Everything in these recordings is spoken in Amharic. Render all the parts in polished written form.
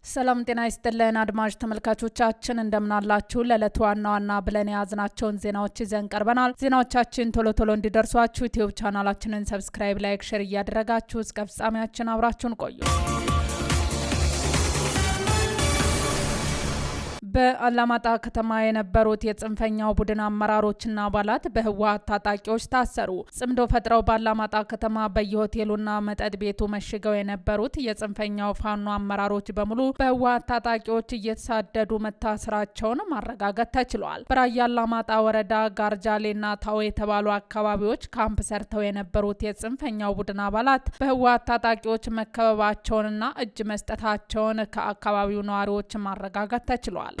ሰላም ጤና ይስጥልን አድማጭ ተመልካቾቻችን እንደምናላችሁ ለዕለቱ ዋና ብለን ያዝናቸውን ዜናዎች ይዘን ቀርበናል። ዜናዎቻችን ቶሎ እንዲደርሷችሁ ዩቲዩብ ቻናላችንን ሰብስክራይብ፣ ላይክ፣ ሼር እያደረጋችሁ እስከ ፍጻሜያችን አብራችሁን ቆዩ። በአላማጣ ከተማ የነበሩት የጽንፈኛው ቡድን አመራሮችና አባላት በህወሓት ታጣቂዎች ታሰሩ። ጽምዶ ፈጥረው በአላማጣ ከተማ በየሆቴሉና መጠጥ ቤቱ መሽገው የነበሩት የጽንፈኛው ፋኖ አመራሮች በሙሉ በህወሓት ታጣቂዎች እየተሳደዱ መታሰራቸውን ማረጋገጥ ተችሏል። በራያ አላማጣ ወረዳ ጋርጃሌና ታው የተባሉ አካባቢዎች ካምፕ ሰርተው የነበሩት የጽንፈኛው ቡድን አባላት በህወሓት ታጣቂዎች መከበባቸውንና እጅ መስጠታቸውን ከአካባቢው ነዋሪዎች ማረጋገጥ ተችሏል።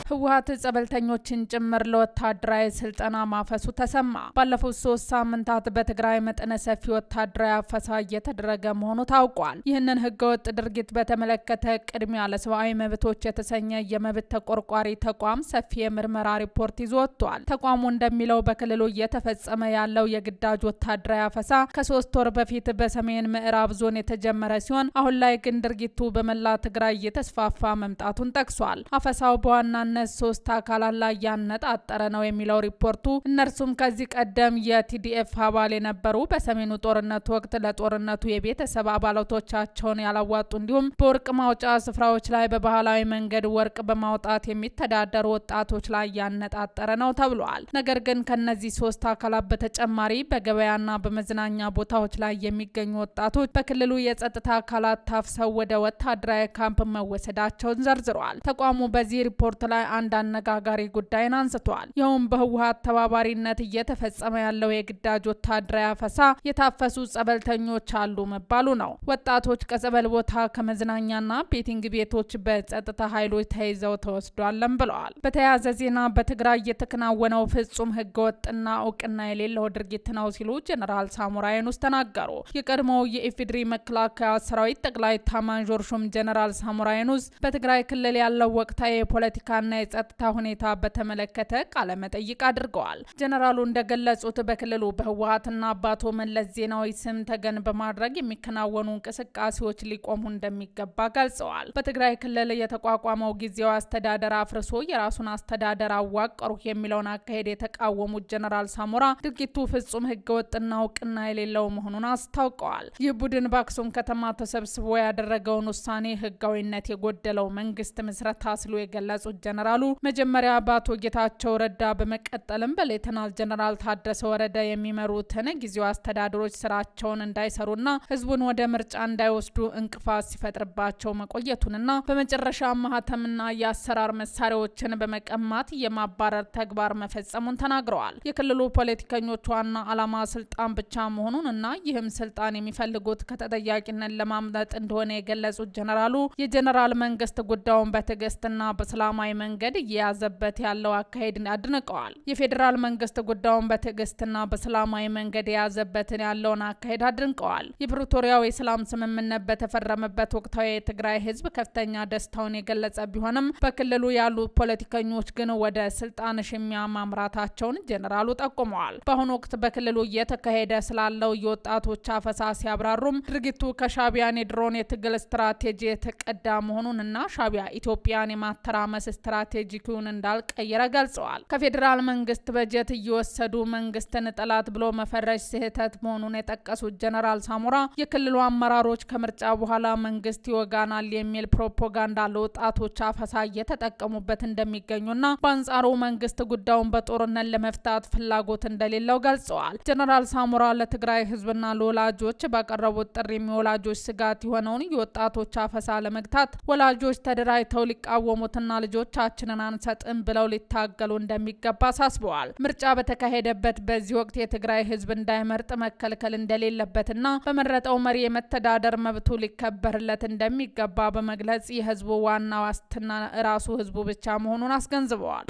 ህወሓት ጸበልተኞችን ጭምር ለወታደራዊ ስልጠና ማፈሱ ተሰማ። ባለፉት 3 ሳምንታት በትግራይ መጠነ ሰፊ ወታደራዊ አፈሳ እየተደረገ መሆኑ ታውቋል። ይህንን ህገወጥ ድርጊት በተመለከተ ቅድሚያ ለሰብአዊ መብቶች የተሰኘ የመብት ተቆርቋሪ ተቋም ሰፊ የምርመራ ሪፖርት ይዞ ወጥቷል። ተቋሙ እንደሚለው በክልሉ እየተፈጸመ ያለው የግዳጅ ወታደራዊ አፈሳ ከ3 ወር በፊት በሰሜን ምዕራብ ዞን የተጀመረ ሲሆን አሁን ላይ ግን ድርጊቱ በመላ ትግራይ እየተስፋፋ መምጣቱን ጠቅሷል። አፈሳው በዋናነት 3 አካላት ላይ ያነጣጠረ ነው የሚለው ሪፖርቱ እነርሱም ከዚህ ቀደም የቲዲኤፍ አባል የነበሩ በሰሜኑ ጦርነት ወቅት ለጦርነቱ የቤተሰብ አባላቶቻቸውን ያላዋጡ እንዲሁም በወርቅ ማውጫ ስፍራዎች ላይ በባህላዊ መንገድ ወርቅ በማውጣት የሚተዳደሩ ወጣቶች ላይ ያነጣጠረ ነው ተብሏል። ነገር ግን ከነዚህ 3 አካላት በተጨማሪ በገበያና በመዝናኛ ቦታዎች ላይ የሚገኙ ወጣቶች በክልሉ የጸጥታ አካላት ታፍሰው ወደ ወታደራዊ ካምፕ መወሰዳቸውን ዘርዝሯል። ተቋሙ በዚህ ሪፖርት ላይ አንድ አነጋጋሪ ጉዳይን አንስቷል። ይኸውም በህወሓት ተባባሪነት እየተፈጸመ ያለው የግዳጅ ወታደራዊ አፈሳ የታፈሱ ጸበልተኞች አሉ መባሉ ነው። ወጣቶች ከጸበል ቦታ ከመዝናኛና ቤቲንግ ቤቶች በጸጥታ ኃይሎች ተይዘው ተወስዷልም ብለዋል። በተያያዘ ዜና በትግራይ የተከናወነው ፍጹም ህገወጥና እውቅና የሌለው ድርጊት ነው ሲሉ ጀነራል ሳሞራ የኑስ ተናገሩ። የቀድሞው የኢፌዴሪ መከላከያ ሰራዊት ጠቅላይ ኤታማዦር ሹም ጀነራል ሳሞራ የኑስ በትግራይ ክልል ያለው ወቅታዊ የፖለቲካና የጸጥታ ሁኔታ በተመለከተ ቃለ መጠይቅ አድርገዋል። ጀነራሉ እንደገለጹት በክልሉ በህወሓትና አቶ መለስ ዜናዊ ስም ተገን በማድረግ የሚከናወኑ እንቅስቃሴዎች ሊቆሙ እንደሚገባ ገልጸዋል። በትግራይ ክልል የተቋቋመው ጊዜያዊ አስተዳደር አፍርሶ የራሱን አስተዳደር አዋቀሩ የሚለውን አካሄድ የተቃወሙት ጀነራል ሳሞራ ድርጊቱ ፍጹም ህገወጥና እውቅና የሌለው መሆኑን አስታውቀዋል። ይህ ቡድን በአክሱም ከተማ ተሰብስቦ ያደረገውን ውሳኔ ህጋዊነት የጎደለው መንግስት ምስረታ ሲሉ የገለጹት ጀነራሉ መጀመሪያ በአቶ ጌታቸው ረዳ በመቀጠልም በሌተናል ጀነራል ታደሰ ወረደ የሚመሩትን ጊዜያዊ አስተዳደሮች ስራቸውን እንዳይሰሩና ህዝቡን ወደ ምርጫ እንዳይወስዱ እንቅፋት ሲፈጥርባቸው መቆየቱንና በመጨረሻ ማህተምና የአሰራር መሳሪያዎችን በመቀማት የማባረር ተግባር መፈጸሙን ተናግረዋል። የክልሉ ፖለቲከኞች ዋና ዓላማ ስልጣን ብቻ መሆኑንና ይህም ስልጣን የሚፈልጉት ከተጠያቂነት ለማምለጥ እንደሆነ የገለጹት ጀነራሉ የጀነራል መንግስት ጉዳዩን በትዕግስትና በሰላማዊ መንገድ እየያዘበት ያለው አካሄድ አድንቀዋል። የፌዴራል መንግስት ጉዳዩን በትዕግስትና በሰላማዊ መንገድ የያዘበትን ያለውን አካሄድ አድንቀዋል። የፕሪቶሪያው የሰላም ስምምነት በተፈረመበት ወቅታዊ የትግራይ ህዝብ ከፍተኛ ደስታውን የገለጸ ቢሆንም በክልሉ ያሉ ፖለቲከኞች ግን ወደ ስልጣን ሽሚያ ማምራታቸውን ጀነራሉ ጠቁመዋል። በአሁኑ ወቅት በክልሉ እየተካሄደ ስላለው የወጣቶች አፈሳ ሲያብራሩም ድርጊቱ ከሻቢያን የድሮን የትግል ስትራቴጂ የተቀዳ መሆኑንና ሻቢያ ኢትዮጵያን የማተራመስ ስትራቴጂውን እንዳልቀየረ ገልጸዋል። ከፌዴራል መንግስት በጀት እየወሰዱ መንግስትን ጠላት ብሎ መፈረጅ ስህተት መሆኑን የጠቀሱት ጀነራል ሳሞራ የክልሉ አመራሮች ከምርጫ በኋላ መንግስት ይወጋናል የሚል ፕሮፓጋንዳ ለወጣቶች አፈሳ እየተጠቀሙበት እንደሚገኙና በአንጻሩ መንግስት ጉዳዩን በጦርነት ለመፍታት ፍላጎት እንደሌለው ገልጸዋል። ጀነራል ሳሞራ ለትግራይ ህዝብና ለወላጆች ባቀረቡት ጥሪም የወላጆች ስጋት የሆነውን የወጣቶች አፈሳ ለመግታት ወላጆች ተደራጅተው ሊቃወሙትና ልጆቻችንን አንሰጥም ብለው ሊታገሉ እንደሚገባ አሳስበዋል። ምርጫ በተካሄደበት በዚህ ወቅት የትግራይ ህዝብ እንዳይመርጥ መከልከል እንደሌለበትና በመረጠው መሪ የመተዳደር መብቱ ሊከበርለት እንደሚገባ በመግለጽ የህዝቡ ዋና ዋስትና ራሱ ህዝቡ ብቻ መሆኑን አስገንዝበዋል።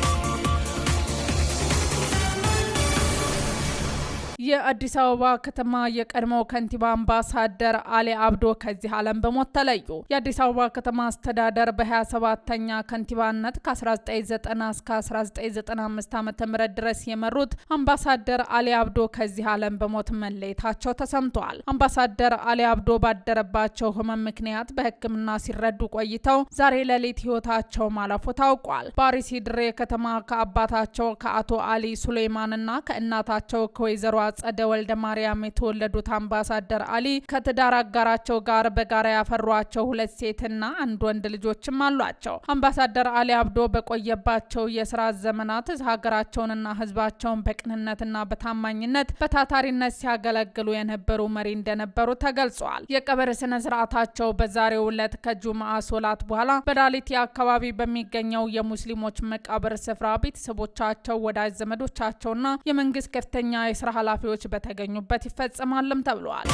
የአዲስ አበባ ከተማ የቀድሞ ከንቲባ አምባሳደር አሊ አብዶ ከዚህ ዓለም በሞት ተለዩ። የአዲስ አበባ ከተማ አስተዳደር በ27ኛ ከንቲባነት ከ1990 እስከ 1995 ዓ.ም ድረስ የመሩት አምባሳደር አሊ አብዶ ከዚህ ዓለም በሞት መለየታቸው ተሰምቷል። አምባሳደር አሊ አብዶ ባደረባቸው ህመም ምክንያት በሕክምና ሲረዱ ቆይተው ዛሬ ሌሊት ህይወታቸው ማለፉ ታውቋል። በአርሲ ድሬ ከተማ ከአባታቸው ከአቶ አሊ ሱሌማንና ከእናታቸው ከወይዘሮ ጸደ ወልደ ማርያም የተወለዱት አምባሳደር አሊ ከትዳር አጋራቸው ጋር በጋራ ያፈሯቸው 2 ሴትና 1 ወንድ ልጆችም አሏቸው። አምባሳደር አሊ አብዶ በቆየባቸው የስራ ዘመናት ሀገራቸውንና ህዝባቸውን በቅንነትና በታማኝነት በታታሪነት ሲያገለግሉ የነበሩ መሪ እንደነበሩ ተገልጿል። የቀብር ስነ ስርዓታቸው በዛሬው ዕለት ከጁምዓ ሶላት በኋላ በዳሊቲ አካባቢ በሚገኘው የሙስሊሞች መቃብር ስፍራ ቤተሰቦቻቸው፣ ወዳጅ ዘመዶቻቸውና የመንግስት ከፍተኛ የስራ ኃላፊዎች በተገኙበት ይፈጸማልም ተብሏል።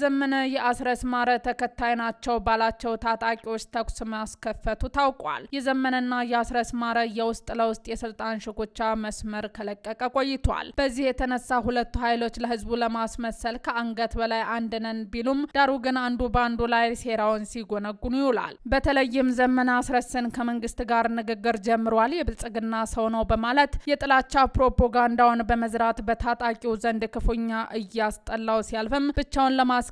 ዘመነ የአስረስ ማረ ተከታይ ናቸው ባላቸው ታጣቂዎች ተኩስ ማስከፈቱ ታውቋል። የዘመነና የአስረስ ማረ የውስጥ ለውስጥ የስልጣን ሽኩቻ መስመር ከለቀቀ ቆይቷል። በዚህ የተነሳ ሁለቱ ኃይሎች ለህዝቡ ለማስመሰል ከአንገት በላይ አንድ ነን ቢሉም ዳሩ ግን አንዱ ባንዱ ላይ ሴራውን ሲጎነጉኑ ይውላል። በተለይም ዘመነ አስረስን ከመንግስት ጋር ንግግር ጀምሯል፣ የብልጽግና ሰው ነው በማለት የጥላቻ ፕሮፓጋንዳውን በመዝራት በታጣቂው ዘንድ ክፉኛ እያስጠላው ሲያልፍም ብቻውን ለማስቀረት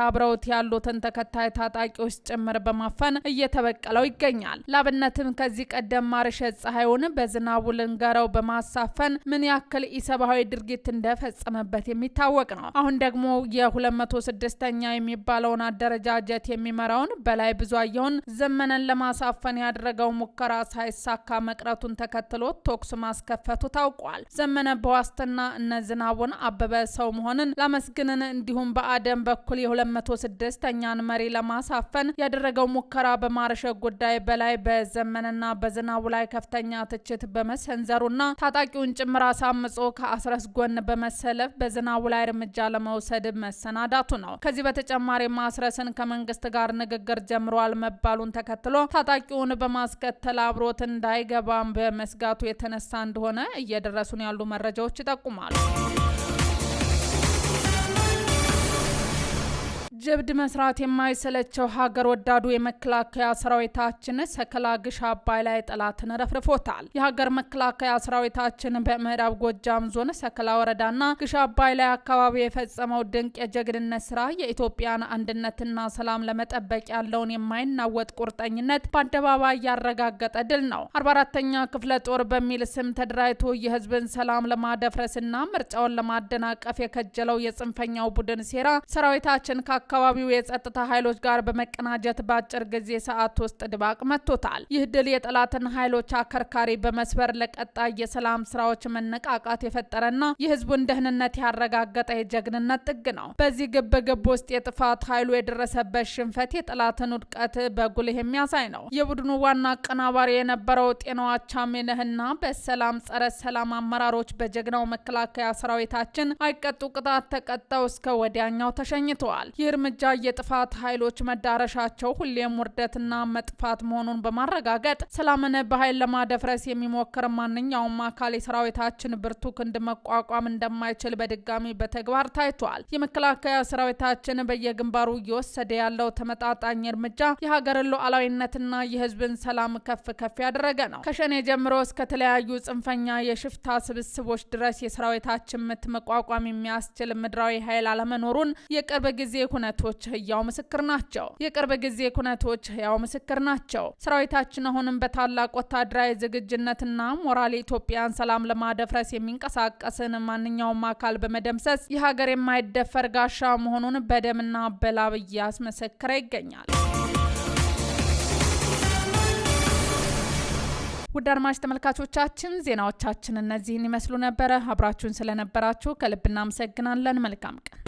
አብረውት ያሉትን ተከታይ ታጣቂዎች ጭምር በማፈን እየተበቀለው ይገኛል። ላብነትም ከዚህ ቀደም ማርሸት ፀሐዩን በዝናቡ ልንገረው በማሳፈን ምን ያክል ኢሰብአዊ ድርጊት እንደፈጸመበት የሚታወቅ ነው። አሁን ደግሞ የ206ኛ የሚባለውን አደረጃጀት የሚመራውን በላይ ብዙአየሁን ዘመነን ለማሳፈን ያደረገው ሙከራ ሳይሳካ መቅረቱን ተከትሎ ተኩስ ማስከፈቱ ታውቋል። ዘመነ በዋስትና እነ ዝናቡን አበበ ሰው መሆንን ላመስግንን እንዲሁም በአደም በኩል የ206ኛን መሪ ለማሳፈን ያደረገው ሙከራ በማርሸት ጉዳይ በላይ በዘመንና በዝናቡ ላይ ከፍተኛ ትችት በመሰንዘሩና ታጣቂውን ጭምር አሳምጾ ከአስረስ ጎን በመሰለፍ በዝናቡ ላይ እርምጃ ለመውሰድ መሰናዳቱ ነው። ከዚህ በተጨማሪ ማስረስን ከመንግስት ጋር ንግግር ጀምሯል መባሉን ተከትሎ ታጣቂውን በማስከተል አብሮት እንዳይገባም በመስጋቱ የተነሳ እንደሆነ እየደረሱን ያሉ መረጃዎች ይጠቁማሉ። ጀብድ መስራት የማይሰለቸው ሀገር ወዳዱ የመከላከያ ሰራዊታችን ሰከላ ግሽ አባይ ላይ ጠላትን ረፍርፎታል። የሀገር መከላከያ ሰራዊታችን በምዕራብ ጎጃም ዞን ሰከላ ወረዳና ግሽ አባይ ላይ አካባቢ የፈጸመው ድንቅ የጀግንነት ስራ የኢትዮጵያን አንድነትና ሰላም ለመጠበቅ ያለውን የማይናወጥ ቁርጠኝነት በአደባባይ ያረጋገጠ ድል ነው። 44ኛ ክፍለ ጦር በሚል ስም ተደራጅቶ የህዝብን ሰላም ለማደፍረስና ምርጫውን ለማደናቀፍ የከጀለው የጽንፈኛው ቡድን ሴራ ሰራዊታችን አካባቢው የጸጥታ ኃይሎች ጋር በመቀናጀት በአጭር ጊዜ ሰዓት ውስጥ ድባቅ መጥቶታል። ይህ ድል የጠላትን ኃይሎች አከርካሪ በመስበር ለቀጣይ የሰላም ስራዎች መነቃቃት የፈጠረና የህዝቡን ደህንነት ያረጋገጠ የጀግንነት ጥግ ነው። በዚህ ግብ ውስጥ የጥፋት ኃይሉ የደረሰበት ሽንፈት የጠላትን ውድቀት በጉልህ የሚያሳይ ነው። የቡድኑ ዋና አቀናባሪ የነበረው ጤናው አቻሜነህና በሰላም ጸረ ሰላም አመራሮች በጀግናው መከላከያ ሰራዊታችን አይቀጡ ቅጣት ተቀጠው እስከ ወዲያኛው ተሸኝተዋል። እርምጃ የጥፋት ኃይሎች መዳረሻቸው ሁሌም ውርደትና መጥፋት መሆኑን በማረጋገጥ ሰላምን በኃይል ለማደፍረስ የሚሞክር ማንኛውም አካል የሰራዊታችን ብርቱ ክንድ መቋቋም እንደማይችል በድጋሚ በተግባር ታይቷል። የመከላከያ ሰራዊታችን በየግንባሩ እየወሰደ ያለው ተመጣጣኝ እርምጃ የሀገርን ሉዓላዊነትና የህዝብን ሰላም ከፍ ያደረገ ነው። ከሸኔ ጀምሮ እስከ ተለያዩ ጽንፈኛ የሽፍታ ስብስቦች ድረስ የሰራዊታችን ምት መቋቋም የሚያስችል ምድራዊ ኃይል አለመኖሩን የቅርብ ጊዜ ኩነቶች ህያው ምስክር ናቸው። ሰራዊታችን አሁንም በታላቅ ወታደራዊ ዝግጁነትና ሞራል የኢትዮጵያን ሰላም ለማደፍረስ የሚንቀሳቀስን ማንኛውም አካል በመደምሰስ የሀገር የማይደፈር ጋሻ መሆኑን በደምና በላብ እያስመሰከረ ይገኛል። ውድ አድማጭ ተመልካቾቻችን ዜናዎቻችን እነዚህን ይመስሉ ነበር። አብራችሁን ስለነበራችሁ ከልብ እናመሰግናለን። መልካም ቀን።